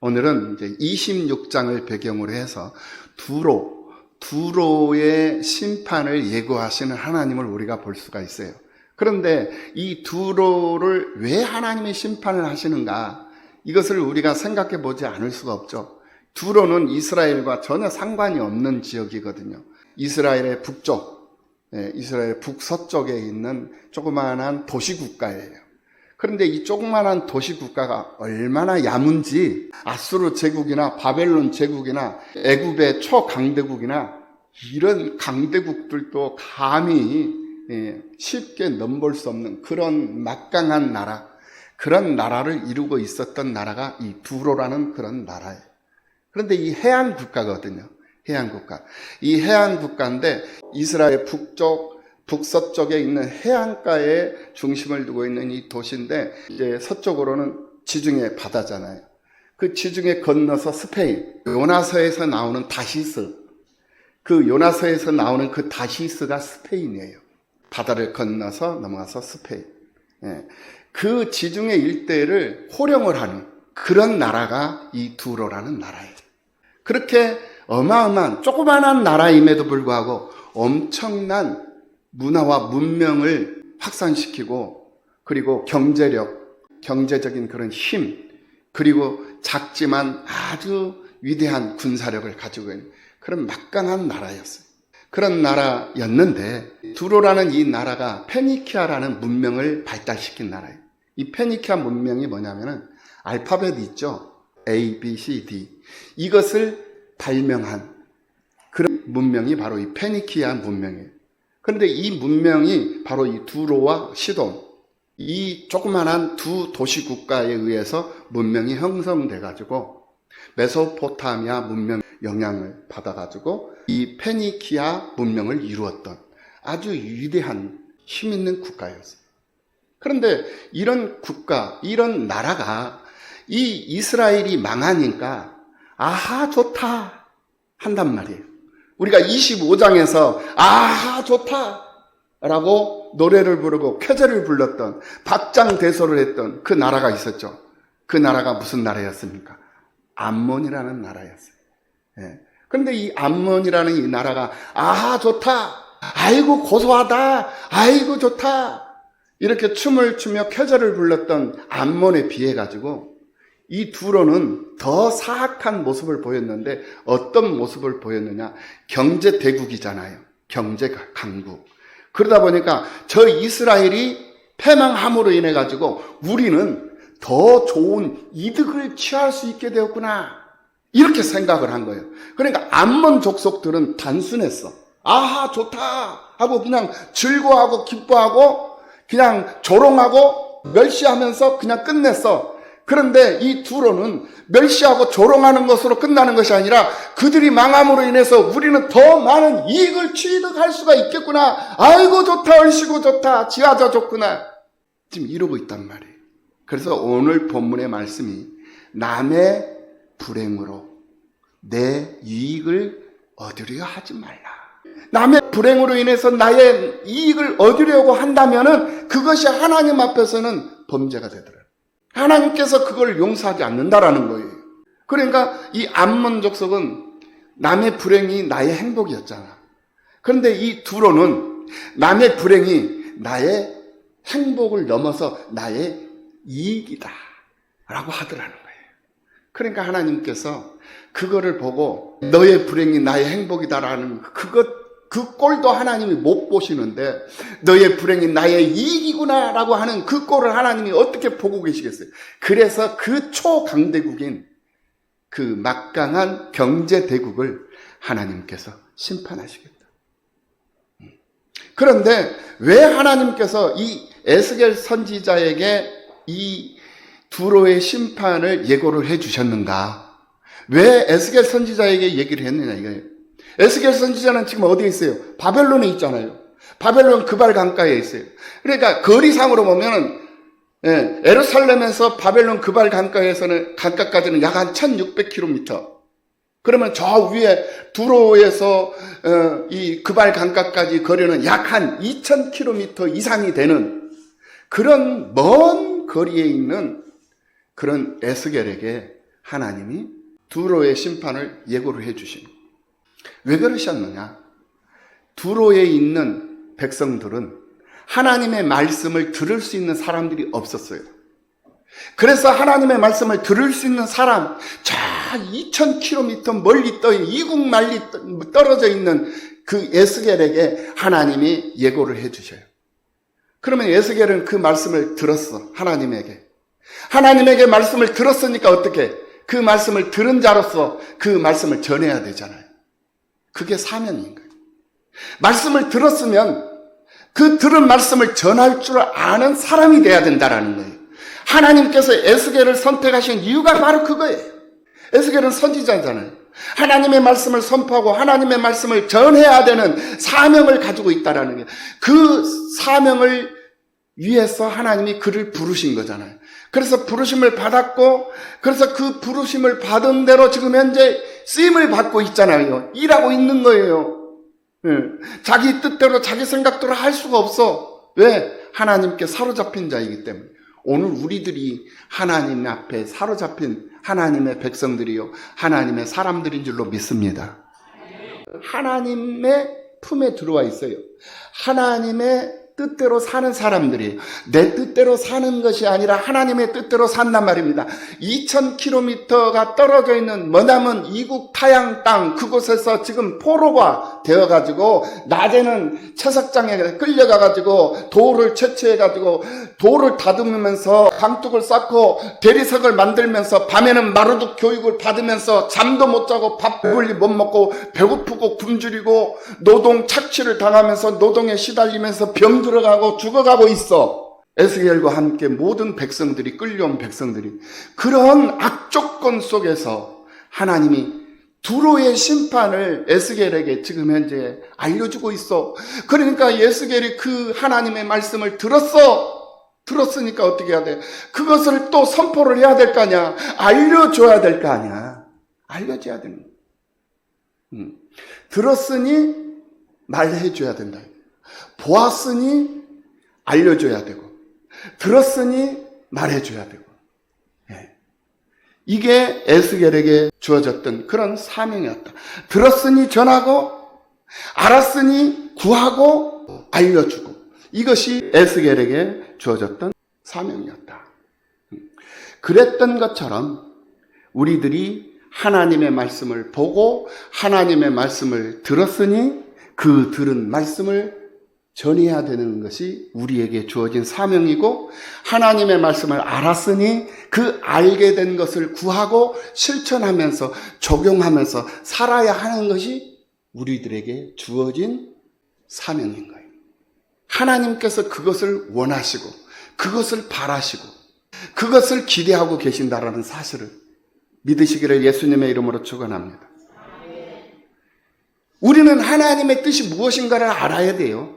오늘은 이제 26장을 배경으로 해서 두로의 심판을 예고하시는 하나님을 우리가 볼 수가 있어요. 그런데 이 두로를 왜 하나님이 심판을 하시는가? 이것을 우리가 생각해 보지 않을 수가 없죠. 두로는 이스라엘과 전혀 상관이 없는 지역이거든요. 이스라엘의 북쪽, 이스라엘 북서쪽에 있는 조그마한 도시국가예요. 그런데 이 조그마한 도시국가가 얼마나 야문지 아수르 제국이나 바벨론 제국이나 애굽의 초강대국이나 이런 강대국들도 감히 쉽게 넘볼 수 없는 그런 막강한 나라, 그런 나라를 이루고 있었던 나라가 이 두로라는 그런 나라예요. 그런데 이 해안 국가거든요. 해안 국가. 이 해안 국가인데 이스라엘 북서쪽에 있는 해안가에 중심을 두고 있는 이 도시인데, 이제 서쪽으로는 지중해 바다잖아요. 그 지중해 건너서 스페인, 요나서에서 나오는 다시스, 그 요나서에서 나오는 그 다시스가 스페인이에요. 바다를 건너서 넘어가서 스페인. 그 지중해 일대를 호령을 하는 그런 나라가 이 두로라는 나라예요. 그렇게 어마어마한 조그만한 나라임에도 불구하고 엄청난 문화와 문명을 확산시키고, 그리고 경제적인 그런 힘, 그리고 작지만 아주 위대한 군사력을 가지고 있는 그런 막강한 나라였어요. 그런 나라였는데, 두로라는 이 나라가 페니키아라는 문명을 발달시킨 나라예요. 이 페니키아 문명이 뭐냐면은 알파벳 있죠? A, B, C, D. 이것을 발명한 그런 문명이 바로 이 페니키아 문명이에요. 그런데 이 문명이 바로 이 두로와 시돈, 이 조그만한 두 도시 국가에 의해서 문명이 형성돼가지고 메소포타미아 문명 영향을 받아가지고 이 페니키아 문명을 이루었던 아주 위대한 힘 있는 국가였어요. 그런데 이런 국가, 이런 나라가 이 이스라엘이 망하니까 아하 좋다 한단 말이에요. 우리가 25장에서 아하 좋다 라고 노래를 부르고 쾌제를 불렀던, 박장대소를 했던 그 나라가 있었죠. 그 나라가 무슨 나라였습니까? 암몬이라는 나라였어요. 그런데 이 암몬이라는 이 나라가 아하 좋다, 아이고 고소하다, 아이고 좋다 이렇게 춤을 추며 쾌제를 불렀던 암몬에 비해 가지고 이 두로는 더 사악한 모습을 보였는데, 어떤 모습을 보였느냐? 경제 대국이잖아요. 경제 강국. 그러다 보니까 저 이스라엘이 패망함으로 인해 가지고 우리는 더 좋은 이득을 취할 수 있게 되었구나, 이렇게 생각을 한 거예요. 그러니까 암몬 족속들은 단순했어. 아하 좋다 하고 그냥 즐거워하고 기뻐하고 그냥 조롱하고 멸시하면서 그냥 끝냈어. 그런데 이 두로는 멸시하고 조롱하는 것으로 끝나는 것이 아니라 그들이 망함으로 인해서 우리는 더 많은 이익을 취득할 수가 있겠구나, 아이고 좋다, 얼씨구 좋다, 지하자 좋구나, 지금 이러고 있단 말이에요. 그래서 오늘 본문의 말씀이 남의 불행으로 내 이익을 얻으려 하지 말라. 남의 불행으로 인해서 나의 이익을 얻으려고 한다면은 그것이 하나님 앞에서는 범죄가 되더라고요. 하나님께서 그걸 용서하지 않는다라는 거예요. 그러니까 이 암몬 족속은 남의 불행이 나의 행복이었잖아. 그런데 이 두로는 남의 불행이 나의 행복을 넘어서 나의 이익이다 라고 하더라는 거예요. 그러니까 하나님께서 그거를 보고 너의 불행이 나의 행복이다라는 그 꼴도 하나님이 못 보시는데, 너의 불행이 나의 이익이구나 라고 하는 그 꼴을 하나님이 어떻게 보고 계시겠어요? 그래서 그 초강대국인 그 막강한 경제대국을 하나님께서 심판하시겠다. 그런데 왜 하나님께서 이 에스겔 선지자에게 이 두로의 심판을 예고를 해 주셨는가? 왜 에스겔 선지자에게 얘기를 했느냐 이거예요. 에스겔 선지자는 지금 어디에 있어요? 바벨론에 있잖아요. 바벨론 그발 강가에 있어요. 그러니까 거리상으로 보면은 예루살렘에서 바벨론 그발 강가까지는 약 한 1600km. 그러면 저 위에 두로에서 이 그발 강가까지 거리는 약 한 2000km 이상이 되는 그런 먼 거리에 있는 그런 에스겔에게 하나님이 두로의 심판을 예고를 해주신 거예요. 왜 그러셨느냐? 두로에 있는 백성들은 하나님의 말씀을 들을 수 있는 사람들이 없었어요. 그래서 하나님의 말씀을 들을 수 있는 사람, 저 2000km 멀리 이국 말리 떨어져 있는 그 에스겔에게 하나님이 예고를 해주셔요. 그러면 에스겔은 그 말씀을 들었어. 하나님에게 말씀을 들었으니까 어떻게? 그 말씀을 들은 자로서 그 말씀을 전해야 되잖아요. 그게 사명인 거예요. 말씀을 들었으면 그 들은 말씀을 전할 줄 아는 사람이 돼야 된다라는 거예요. 하나님께서 에스겔을 선택하신 이유가 바로 그거예요. 에스겔은 선지자잖아요. 하나님의 말씀을 선포하고 하나님의 말씀을 전해야 되는 사명을 가지고 있다라는 거예요. 그 사명을 위해서 하나님이 그를 부르신 거잖아요. 그래서 부르심을 받았고, 그래서 그 부르심을 받은 대로 지금 현재 쓰임을 받고 있잖아요. 일하고 있는 거예요. 자기 뜻대로 자기 생각대로 할 수가 없어. 왜? 하나님께 사로잡힌 자이기 때문에. 오늘 우리들이 하나님 앞에 사로잡힌 하나님의 백성들이요, 하나님의 사람들인 줄로 믿습니다. 하나님의 품에 들어와 있어요. 하나님의 뜻대로 사는 사람들이, 내 뜻대로 사는 것이 아니라 하나님의 뜻대로 산단 말입니다. 2000km가 떨어져 있는 머나먼 이국 타양 땅, 그곳에서 지금 포로가 되어가지고 낮에는 채석장에 끌려가가지고 돌을 채취해가지고 돌을 다듬으면서 강둑을 쌓고 대리석을 만들면서 밤에는 마루둑 교육을 받으면서 잠도 못 자고 밥을 못 먹고 배고프고 굶주리고 노동 착취를 당하면서 노동에 시달리면서 병 들어가고 죽어가고 있어. 에스겔과 함께 모든 백성들이, 끌려온 백성들이 그런 악조건 속에서 하나님이 두로의 심판을 에스겔에게 지금 현재 알려주고 있어. 그러니까 에스겔이 그 하나님의 말씀을 들었으니까 어떻게 해야 돼? 그것을 또 선포를 해야 될 거 아니야. 알려줘야 될 거 아니야. 알려줘야 되는 거야. 들었으니 말해줘야 된다. 보았으니 알려줘야 되고, 들었으니 말해줘야 되고. 이게 에스겔에게 주어졌던 그런 사명이었다. 들었으니 전하고, 알았으니 구하고, 알려주고. 이것이 에스겔에게 주어졌던 사명이었다. 그랬던 것처럼 우리들이 하나님의 말씀을 보고 하나님의 말씀을 들었으니 그 들은 말씀을 전해야 되는 것이 우리에게 주어진 사명이고, 하나님의 말씀을 알았으니 그 알게 된 것을 구하고 실천하면서 적용하면서 살아야 하는 것이 우리들에게 주어진 사명인 거예요. 하나님께서 그것을 원하시고 그것을 바라시고 그것을 기대하고 계신다라는 사실을 믿으시기를 예수님의 이름으로 축원합니다. 우리는 하나님의 뜻이 무엇인가를 알아야 돼요.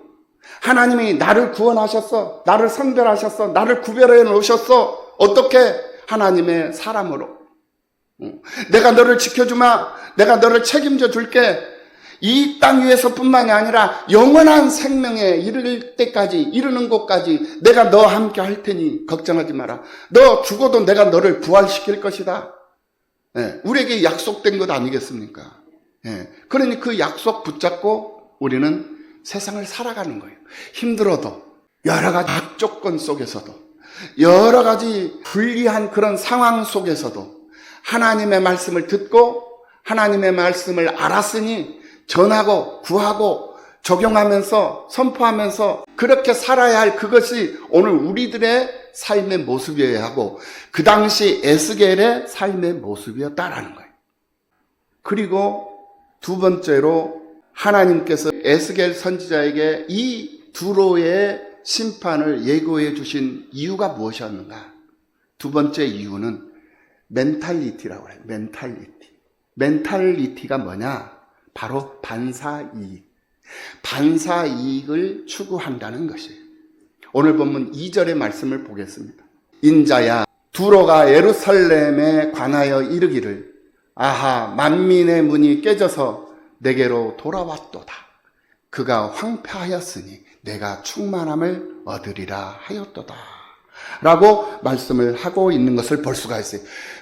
하나님이 나를 구원하셨어. 나를 선별하셨어. 나를 구별해 놓으셨어. 어떻게? 하나님의 사람으로. 내가 너를 지켜주마. 내가 너를 책임져 줄게. 이 땅 위에서뿐만이 아니라 영원한 생명에 이를 때까지, 이르는 곳까지 내가 너와 함께 할 테니 걱정하지 마라. 너 죽어도 내가 너를 부활시킬 것이다. 우리에게 약속된 것 아니겠습니까? 그러니 그 약속 붙잡고 우리는 세상을 살아가는 거예요. 힘들어도, 여러 가지 악조건 속에서도, 여러 가지 불리한 그런 상황 속에서도 하나님의 말씀을 듣고 하나님의 말씀을 알았으니 전하고 구하고 적용하면서 선포하면서 그렇게 살아야 할 그것이 오늘 우리들의 삶의 모습이어야 하고 그 당시 에스겔의 삶의 모습이었다라는 거예요. 그리고 두 번째로 하나님께서 에스겔 선지자에게 이 두로의 심판을 예고해 주신 이유가 무엇이었는가? 두 번째 이유는 멘탈리티라고 해요. 멘탈리티가 뭐냐? 바로 반사이익. 반사이익을 추구한다는 것이에요. 오늘 본문 2절의 말씀을 보겠습니다. 인자야, 두로가 예루살렘에 관하여 이르기를 아하, 만민의 문이 깨져서 내게로 돌아왔도다. 그가 황폐하였으니 내가 충만함을 얻으리라 하였도다. 라고 말씀을 하고 있는 것을 볼 수가 있어요.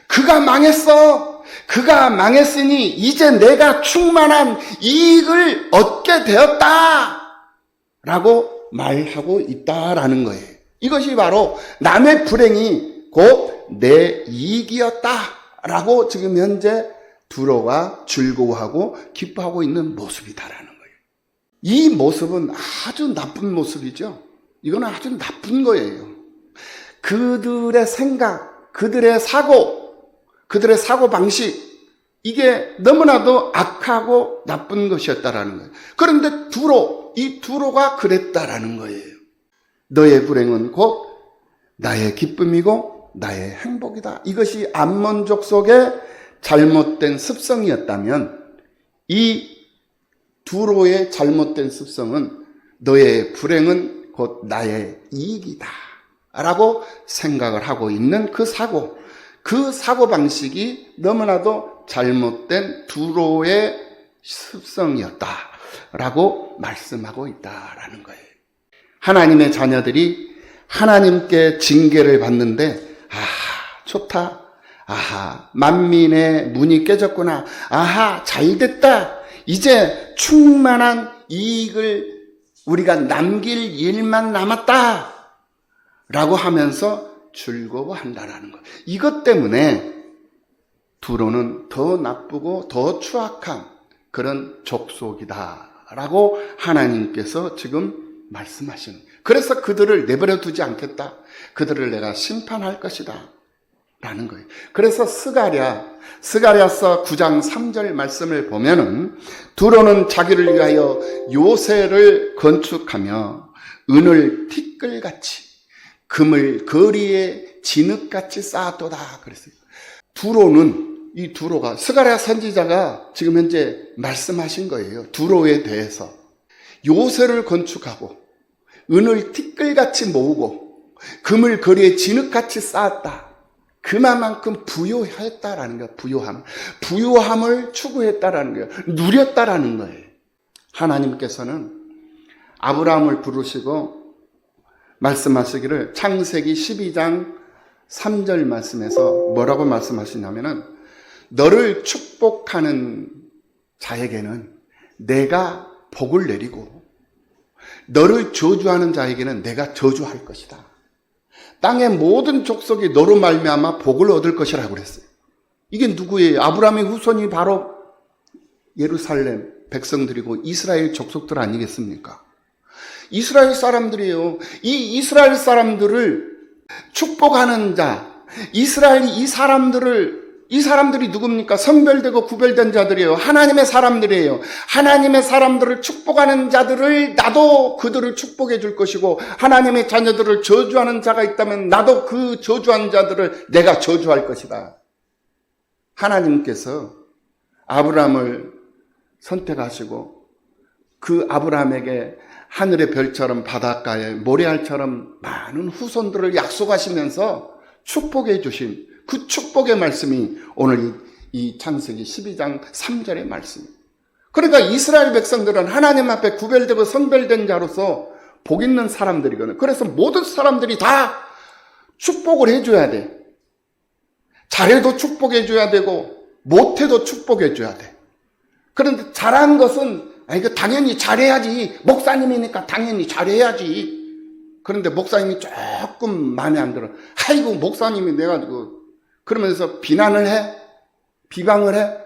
그가 망했어. 그가 망했으니 이제 내가 충만한 이익을 얻게 되었다. 라고 말하고 있다라는 거예요. 이것이 바로 남의 불행이 곧 내 이익이었다. 라고 지금 현재 두로가 즐거워하고 기뻐하고 있는 모습이다라는 거예요. 이 모습은 아주 나쁜 모습이죠. 이거는 아주 나쁜 거예요. 그들의 생각, 그들의 사고 방식, 이게 너무나도 악하고 나쁜 것이었다라는 거예요. 그런데 이 두로가 그랬다라는 거예요. 너의 불행은 곧 나의 기쁨이고 나의 행복이다. 이것이 암몬족 속의 잘못된 습성이었다면 이 두로의 잘못된 습성은 너의 불행은 곧 나의 이익이다 라고 생각을 하고 있는 그 사고 방식이 너무나도 잘못된 두로의 습성이었다 라고 말씀하고 있다라는 거예요. 하나님의 자녀들이 하나님께 징계를 받는데 좋다. 만민의 문이 깨졌구나. 잘됐다. 이제 충만한 이익을 우리가 남길 일만 남았다. 라고 하면서 즐거워한다라는 것. 이것 때문에 두로는 더 나쁘고 더 추악한 그런 족속이다. 라고 하나님께서 지금 말씀하시는 거예요. 그래서 그들을 내버려 두지 않겠다. 그들을 내가 심판할 것이다. 라는 거예요. 그래서 스가랴서 9장 3절 말씀을 보면은 두로는 자기를 위하여 요새를 건축하며 은을 티끌같이 금을 거리에 진흙같이 쌓았도다 그랬어요. 이 두로가 스가랴 선지자가 지금 현재 말씀하신 거예요. 두로에 대해서 요새를 건축하고 은을 티끌같이 모으고 금을 거리에 진흙같이 쌓았다. 그만큼 부요했다라는 거예요. 부요함을 추구했다라는 거예요. 누렸다라는 거예요. 하나님께서는 아브라함을 부르시고 말씀하시기를 창세기 12장 3절 말씀에서 뭐라고 말씀하시냐면은 너를 축복하는 자에게는 내가 복을 내리고 너를 저주하는 자에게는 내가 저주할 것이다. 땅의 모든 족속이 너로 말미암아 복을 얻을 것이라고 그랬어요. 이게 누구예요? 아브라함의 후손이 바로 예루살렘 백성들이고 이스라엘 족속들 아니겠습니까? 이스라엘 사람들이에요. 이 이스라엘 사람들을 축복하는 자, 이 사람들이 누굽니까? 선별되고 구별된 자들이에요. 하나님의 사람들이에요. 하나님의 사람들을 축복하는 자들을 나도 그들을 축복해 줄 것이고 하나님의 자녀들을 저주하는 자가 있다면 나도 그 저주한 자들을 내가 저주할 것이다. 하나님께서 아브라함을 선택하시고 그 아브라함에게 하늘의 별처럼 바닷가에 모래알처럼 많은 후손들을 약속하시면서 축복해 주신 그 축복의 말씀이 오늘 이 창세기 12장 3절의 말씀입니다. 그러니까 이스라엘 백성들은 하나님 앞에 구별되고 선별된 자로서 복 있는 사람들이거든요. 그래서 모든 사람들이 다 축복을 해줘야 돼. 잘해도 축복해줘야 되고 못해도 축복해줘야 돼. 그런데 잘한 것은 이거 당연히 잘해야지. 목사님이니까 당연히 잘해야지. 그런데 목사님이 조금 마음에 안 들어. 아이고 목사님이 내가지고 그러면서 비난을 해? 비방을 해?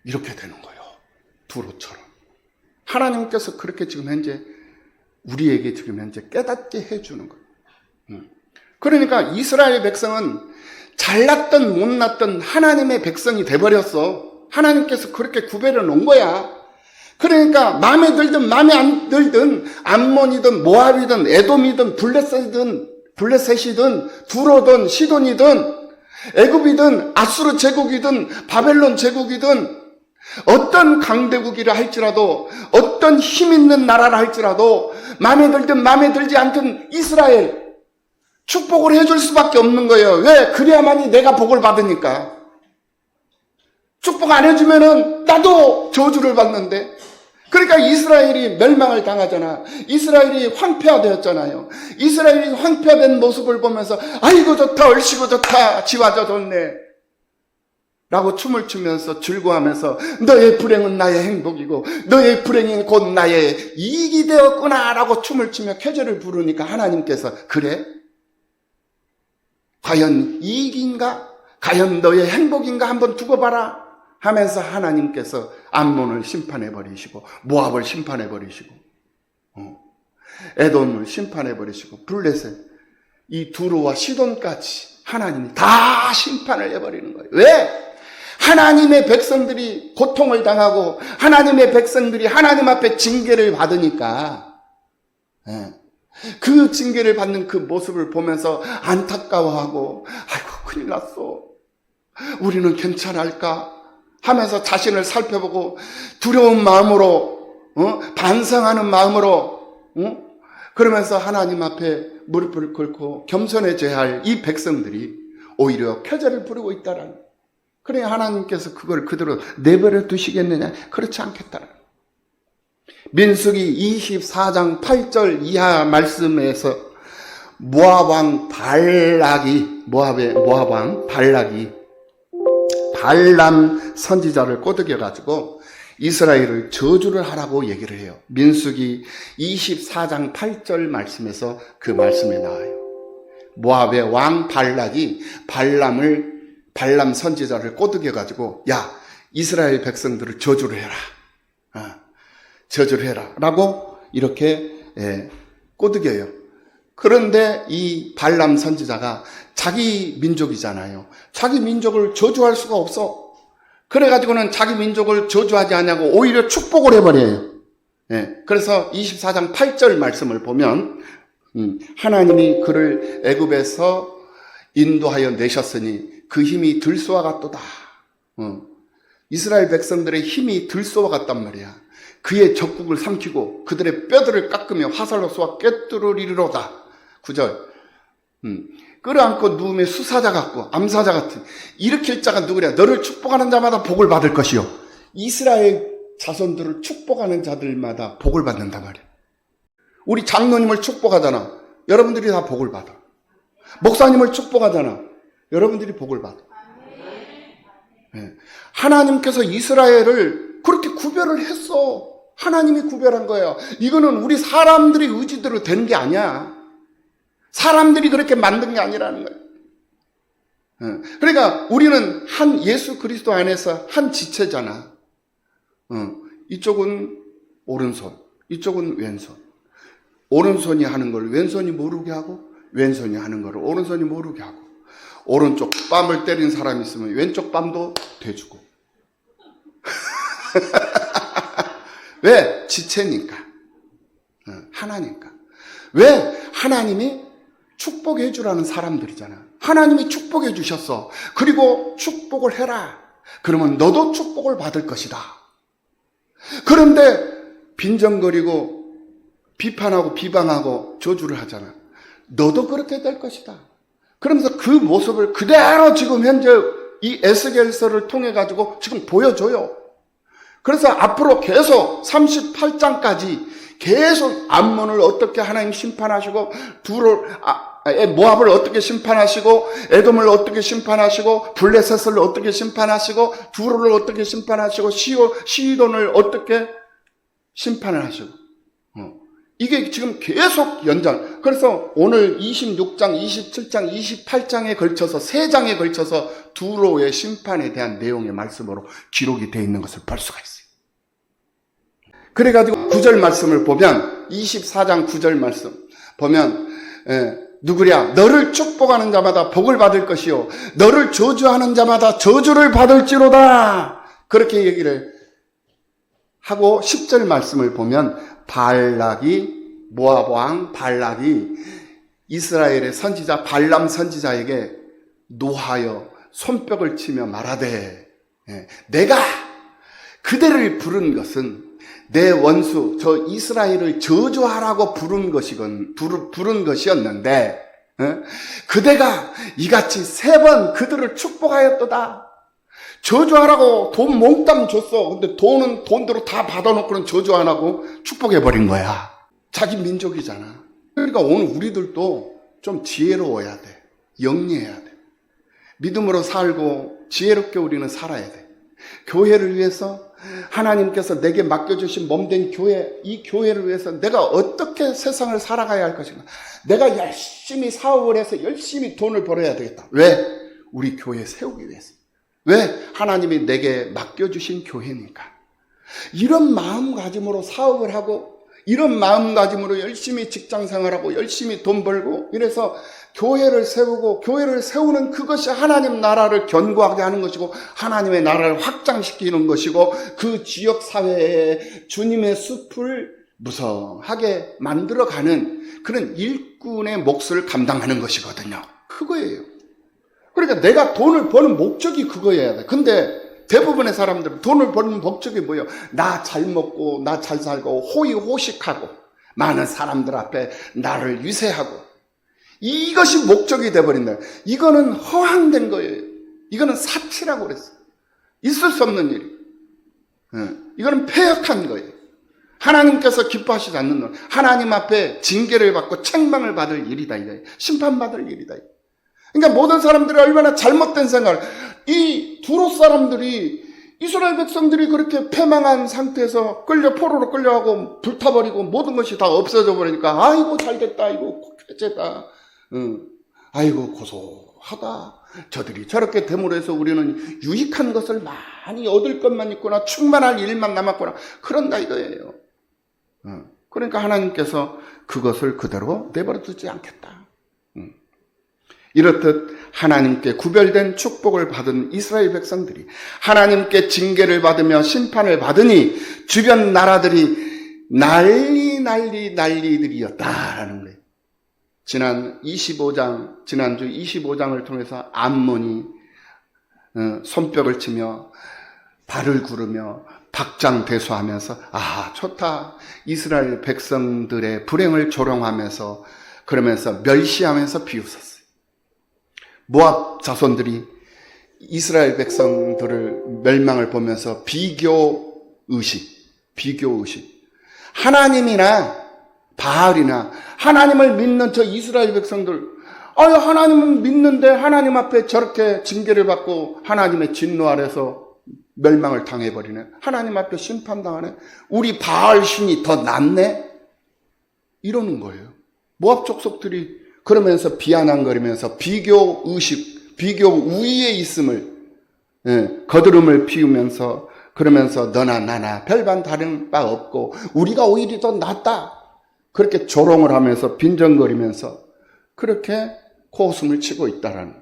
이렇게 되는 거예요. 두로처럼. 하나님께서 그렇게 지금 현재 우리에게 지금 현재 깨닫게 해주는 거예요. 그러니까 이스라엘 백성은 잘났던 못났던 하나님의 백성이 돼버렸어. 하나님께서 그렇게 구별해 놓은 거야. 그러니까 마음에 들든 마음에 안 들든 암몬이든 모압이든 에돔이든 블레셋이든 두로든 시돈이든 애굽이든 아수르 제국이든 바벨론 제국이든 어떤 강대국이라 할지라도 어떤 힘 있는 나라라 할지라도 마음에 들든 마음에 들지 않든 이스라엘 축복을 해줄 수밖에 없는 거예요. 왜? 그래야만이 내가 복을 받으니까. 축복 안 해주면은 나도 저주를 받는데 그러니까 이스라엘이 멸망을 당하잖아. 이스라엘이 황폐화되었잖아요. 이스라엘이 황폐화된 모습을 보면서 아이고 좋다, 얼씨구 좋다, 지와져 좋네 라고 춤을 추면서 즐거워하면서 너의 불행은 나의 행복이고 너의 불행이 곧 나의 이익이 되었구나 라고 춤을 추며 쾌제를 부르니까 하나님께서 그래? 과연 이익인가? 과연 너의 행복인가? 한번 두고 봐라 하면서 하나님께서 암몬을 심판해버리시고 모압을 심판해버리시고 에돔을 심판해버리시고 블레셋 이 두로와 시돈까지 하나님이 다 심판을 해버리는 거예요. 왜? 하나님의 백성들이 고통을 당하고 하나님의 백성들이 하나님 앞에 징계를 받으니까 그 징계를 받는 그 모습을 보면서 안타까워하고 아이고 큰일 났어. 우리는 괜찮을까? 하면서 자신을 살펴보고 두려운 마음으로 반성하는 마음으로 그러면서 하나님 앞에 무릎을 꿇고 겸손해져야 할 이 백성들이 오히려 쾌제를 부르고 있다라는 거예요. 그래 하나님께서 그걸 그대로 내버려 두시겠느냐? 그렇지 않겠다라는 거예요. 민수기 24장 8절 이하 말씀에서 모압 왕 발락이 발람 선지자를 꼬드겨가지고 이스라엘을 저주를 하라고 얘기를 해요. 민수기 24장 8절 말씀에서 그 말씀이 나와요. 모압의 왕 발락이 발람 선지자를 꼬드겨가지고 야 이스라엘 백성들을 저주를 해라. 저주를 해라 라고 이렇게 꼬드겨요. 그런데 이 발람 선지자가 자기 민족이잖아요. 자기 민족을 저주할 수가 없어. 그래가지고는 자기 민족을 저주하지 않냐고 오히려 축복을 해버려요. 그래서 24장 8절 말씀을 보면 하나님이 그를 애굽에서 인도하여 내셨으니 그 힘이 들소와 같도다. 이스라엘 백성들의 힘이 들소와 같단 말이야. 그의 적국을 삼키고 그들의 뼈들을 깎으며 화살로 쏘아 꿰뚫으리로다. 9절. 끌어안고 누움의 수사자 같고 암사자 같은 일으킬 자가 누구냐? 너를 축복하는 자마다 복을 받을 것이요. 이스라엘 자손들을 축복하는 자들마다 복을 받는단 말이야. 우리 장로님을 축복하잖아. 여러분들이 다 복을 받아. 목사님을 축복하잖아. 여러분들이 복을 받아. 하나님께서 이스라엘을 그렇게 구별을 했어. 하나님이 구별한 거예요. 이거는 우리 사람들의 의지대로 되는 게 아니야. 사람들이 그렇게 만든 게 아니라는 거예요. 그러니까 우리는 한 예수 그리스도 안에서 한 지체잖아. 이쪽은 오른손, 이쪽은 왼손. 오른손이 하는 걸 왼손이 모르게 하고 왼손이 하는 걸 오른손이 모르게 하고 오른쪽 뺨을 때린 사람이 있으면 왼쪽 뺨도 대주고 왜? 지체니까. 하나니까. 왜? 하나님이 축복해 주라는 사람들이잖아. 하나님이 축복해 주셨어. 그리고 축복을 해라. 그러면 너도 축복을 받을 것이다. 그런데 빈정거리고 비판하고 비방하고 저주를 하잖아. 너도 그렇게 될 것이다. 그러면서 그 모습을 그대로 지금 현재 이 에스겔서를 통해 가지고 지금 보여줘요. 그래서 앞으로 계속 38장까지 계속 암몬을 어떻게 하나님 심판하시고 모압을 어떻게 심판하시고 에돔을 어떻게 심판하시고 블레셋을 어떻게 심판하시고 두로를 어떻게 심판하시고 시돈을 어떻게 심판을 하시고 이게 지금 계속 연장. 그래서 오늘 26장, 27장, 28장에 걸쳐서 3장에 걸쳐서 두로의 심판에 대한 내용의 말씀으로 기록이 되어 있는 것을 볼 수가 있어요. 그래가지고 9절 말씀을 보면 24장 9절 말씀 보면 누구랴? 너를 축복하는 자마다 복을 받을 것이요 너를 저주하는 자마다 저주를 받을지로다. 그렇게 얘기를 하고 10절 말씀을 보면 모압 왕 발락이 이스라엘의 선지자 발람 선지자에게 노하여 손뼉을 치며 말하되 내가 그대를 부른 것은 내 원수 저 이스라엘을 저주하라고 부른 것이었는데 그대가 이같이 3번 그들을 축복하였도다. 저주하라고 돈 몽땅 줬어. 근데 돈은 돈대로 다 받아놓고는 저주 안 하고 축복해버린 거야. 자기 민족이잖아. 그러니까 오늘 우리들도 좀 지혜로워야 돼. 영리해야 돼. 믿음으로 살고 지혜롭게 우리는 살아야 돼. 교회를 위해서 하나님께서 내게 맡겨주신 몸된 교회, 이 교회를 위해서 내가 어떻게 세상을 살아가야 할 것인가. 내가 열심히 사업을 해서 열심히 돈을 벌어야 되겠다. 왜? 우리 교회 세우기 위해서. 왜? 하나님이 내게 맡겨주신 교회니까. 이런 마음가짐으로 사업을 하고 이런 마음가짐으로 열심히 직장생활하고 열심히 돈 벌고 이래서 교회를 세우고 교회를 세우는 그것이 하나님 나라를 견고하게 하는 것이고 하나님의 나라를 확장시키는 것이고 그 지역사회에 주님의 숲을 무성하게 만들어가는 그런 일꾼의 몫을 감당하는 것이거든요. 그거예요. 그러니까 내가 돈을 버는 목적이 그거여야 돼. 근데 대부분의 사람들은 돈을 버는 목적이 뭐예요? 나 잘 먹고 나 잘 살고 호의호식하고 많은 사람들 앞에 나를 위세하고 이것이 목적이 돼버린다. 이거는 허황된 거예요. 이거는 사치라고 그랬어요. 있을 수 없는 일이. 이거는 패역한 거예요. 하나님께서 기뻐하시지 않는 것. 하나님 앞에 징계를 받고 책망을 받을 일이다. 이거예요. 심판받을 일이다. 그러니까 모든 사람들이 얼마나 잘못된 생각을, 이 두로 사람들이 이스라엘 백성들이 그렇게 패망한 상태에서 포로로 끌려가고 불타버리고 모든 것이 다 없어져 버리니까 아이고 잘됐다, 아이고 쾌재다, 아이고 고소하다. 저들이 저렇게 됨으로 해서 우리는 유익한 것을 많이 얻을 것만 있구나, 충만할 일만 남았구나, 그런다 이거예요. 그러니까 하나님께서 그것을 그대로 내버려 두지 않겠다. 이렇듯 하나님께 구별된 축복을 받은 이스라엘 백성들이 하나님께 징계를 받으며 심판을 받으니 주변 나라들이 난리들이었다라는 거예요. 지난주 25장을 통해서 암몬이 손뼉을 치며 발을 구르며 박장대소하면서 아 좋다, 이스라엘 백성들의 불행을 조롱하면서 그러면서 멸시하면서 비웃었어요. 모압 자손들이 이스라엘 백성들을 멸망을 보면서 비교의식. 하나님이나 바알이나 하나님을 믿는 저 이스라엘 백성들, 하나님은 믿는데 하나님 앞에 저렇게 징계를 받고 하나님의 진노 아래서 멸망을 당해버리네. 하나님 앞에 심판당하네. 우리 바알 신이 더 낫네? 이러는 거예요. 모압 족속들이 그러면서 비아냥거리면서 비교의식, 비교 우위에 있음을, 거드름을 피우면서 그러면서 너나 나나 별반 다른 바 없고 우리가 오히려 더 낫다, 그렇게 조롱을 하면서 빈정거리면서 그렇게 코웃음을 치고 있다라는.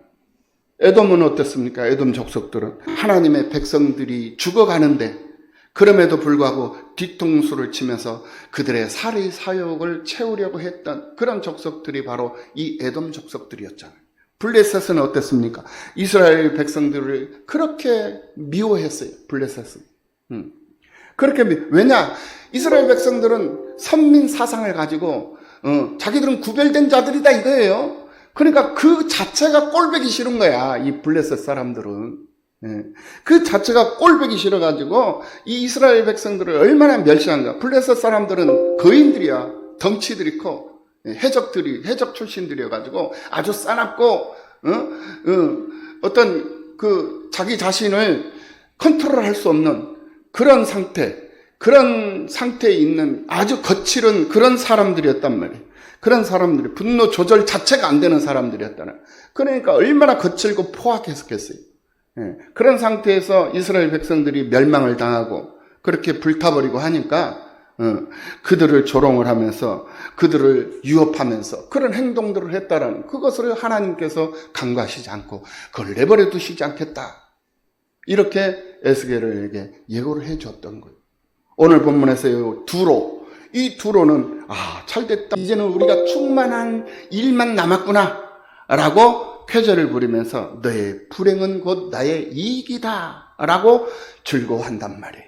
에돔은 어땠습니까? 에돔 족속들은 하나님의 백성들이 죽어가는데 그럼에도 불구하고 뒤통수를 치면서 그들의 살의 사욕을 채우려고 했던 그런 족속들이 바로 이 에돔 족속들이었잖아요. 블레셋은 어땠습니까? 이스라엘 백성들을 그렇게 미워했어요. 블레셋은. 그렇게 왜냐? 이스라엘 백성들은 선민 사상을 가지고 자기들은 구별된 자들이다 이거예요. 그러니까 그 자체가 꼴보기 싫은 거야. 이 블레셋 사람들은. 그 자체가 꼴보기 싫어가지고 이 이스라엘 백성들을 얼마나 멸시한가. 블레셋 사람들은 거인들이야. 덩치들이 커. 해적 출신들이어가지고 아주 싸납고 어떤 그 자기 자신을 컨트롤할 수 없는 그런 상태에 있는 아주 거칠은 그런 사람들이었단 말이에요. 그런 사람들이 분노 조절 자체가 안 되는 사람들이었다는. 그러니까 얼마나 거칠고 포악했겠어요. 그런 상태에서 이스라엘 백성들이 멸망을 당하고 그렇게 불타버리고 하니까 그들을 조롱을 하면서 그들을 유업하면서 그런 행동들을 했다라는, 그것을 하나님께서 간과하시지 않고 그걸 내버려 두시지 않겠다, 이렇게 에스겔에게 예고를 해줬던 거예요. 오늘 본문에서 두로, 이 두로는 잘됐다, 이제는 우리가 충만한 일만 남았구나 라고 쾌재를 부리면서 너의 불행은 곧 나의 이익이다 라고 즐거워한단 말이에요.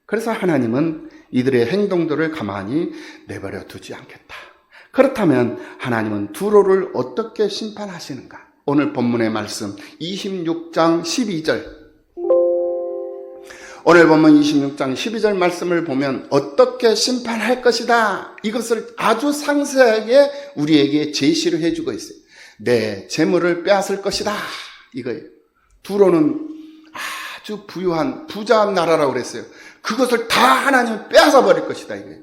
그래서 하나님은 이들의 행동들을 가만히 내버려 두지 않겠다. 그렇다면 하나님은 두로를 어떻게 심판하시는가? 오늘 본문의 말씀 26장 12절 오늘 보면 26장 12절 말씀을 보면 어떻게 심판할 것이다. 이것을 아주 상세하게 우리에게 제시를 해주고 있어요. 내 재물을 빼앗을 것이다. 이거예요. 두로는 아주 부유한 부자한 나라라고 그랬어요. 그것을 다 하나님이 빼앗아 버릴 것이다. 이거예요.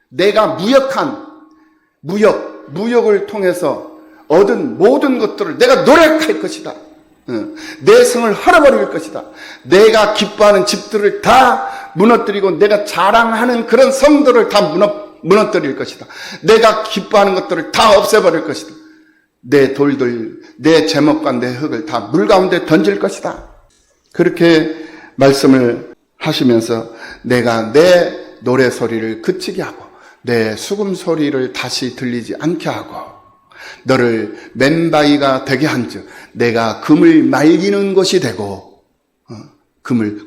내가 무역을 통해서 얻은 모든 것들을 내가 노력할 것이다. 내 성을 헐어버릴 것이다. 내가 기뻐하는 집들을 다 무너뜨리고 내가 자랑하는 그런 성들을 다 무너뜨릴 것이다. 내가 기뻐하는 것들을 다 없애버릴 것이다. 내 돌들, 내 제목과 내 흙을 다 물 가운데 던질 것이다. 그렇게 말씀을 하시면서 내가 내 노래 소리를 그치게 하고 내 수금 소리를 다시 들리지 않게 하고 너를 맨바위가 되게 한즉 내가 그물 말리는 것이 되고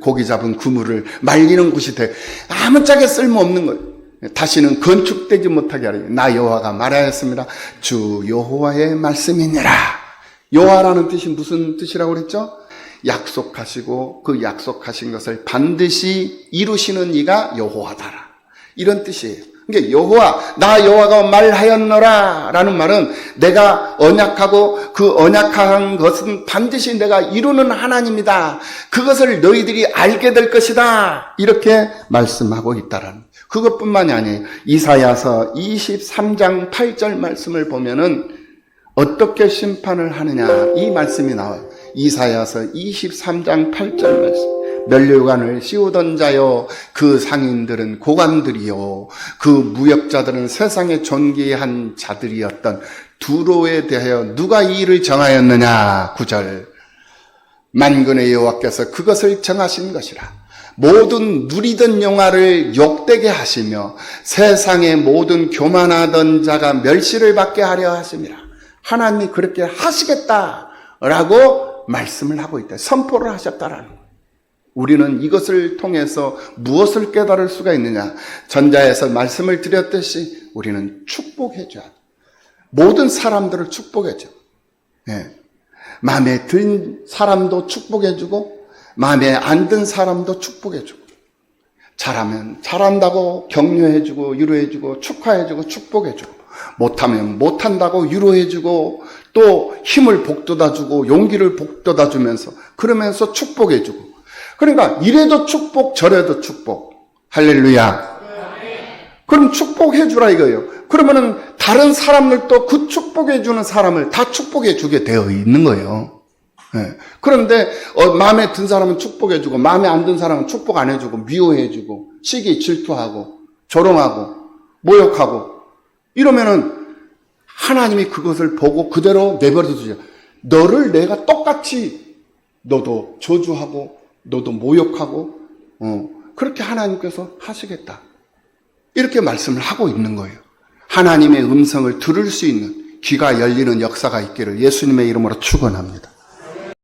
고기 잡은 그물을 말리는 곳이 되고 아무짝에 쓸모없는 것 다시는 건축되지 못하게 하리니 나 여호와가 말하였습니다. 주 여호와의 말씀이니라. 여호와라는 뜻이 무슨 뜻이라고 그랬죠? 약속하시고 그 약속하신 것을 반드시 이루시는 이가 여호와다라. 이런 뜻이에요. 그러니까 나 여호와가 말하였노라 라는 말은 내가 언약하고 그 언약한 것은 반드시 내가 이루는 하나님이다. 그것을 너희들이 알게 될 것이다. 이렇게 말씀하고 있다라는. 그것뿐만이 아니에요. 이사야서 23장 8절 말씀을 보면은 어떻게 심판을 하느냐 이 말씀이 나와요. 이사야서 23장 8절 말씀. 면류관을 씌우던 자요 그 상인들은 고관들이요 그 무역자들은 세상에 존귀한 자들이었던 두로에 대하여 누가 이 일을 정하였느냐. 9절 만군의 여호와께서 그것을 정하신 것이라. 모든 누리던 영화를 욕되게 하시며 세상의 모든 교만하던 자가 멸시를 받게 하려 하심이라. 하나님이 그렇게 하시겠다라고 말씀을 하고 있다. 선포를 하셨다라는 거예요. 우리는 이것을 통해서 무엇을 깨달을 수가 있느냐. 전자에서 말씀을 드렸듯이 우리는 축복해줘야 돼. 모든 사람들을 축복해줘. 예. 마음에 든 사람도 축복해주고 마음에 안 든 사람도 축복해주고 잘하면 잘한다고 격려해주고 위로해주고 축하해주고 축복해주고 못하면 못한다고 위로해주고 또 힘을 북돋아주고 용기를 북돋아주면서 그러면서 축복해주고 그러니까 이래도 축복 저래도 축복. 할렐루야. 그럼 축복해주라 이거예요. 그러면은 다른 사람들도 그 축복해주는 사람을 다 축복해주게 되어 있는 거예요. 네. 그런데 마음에 든 사람은 축복해주고 마음에 안 든 사람은 축복 안 해주고 미워해주고 시기 질투하고 조롱하고 모욕하고 이러면은 하나님이 그것을 보고 그대로 내버려 두죠. 너를 내가 똑같이 너도 저주하고 너도 모욕하고 그렇게 하나님께서 하시겠다. 이렇게 말씀을 하고 있는 거예요. 하나님의 음성을 들을 수 있는 귀가 열리는 역사가 있기를 예수님의 이름으로 축원합니다.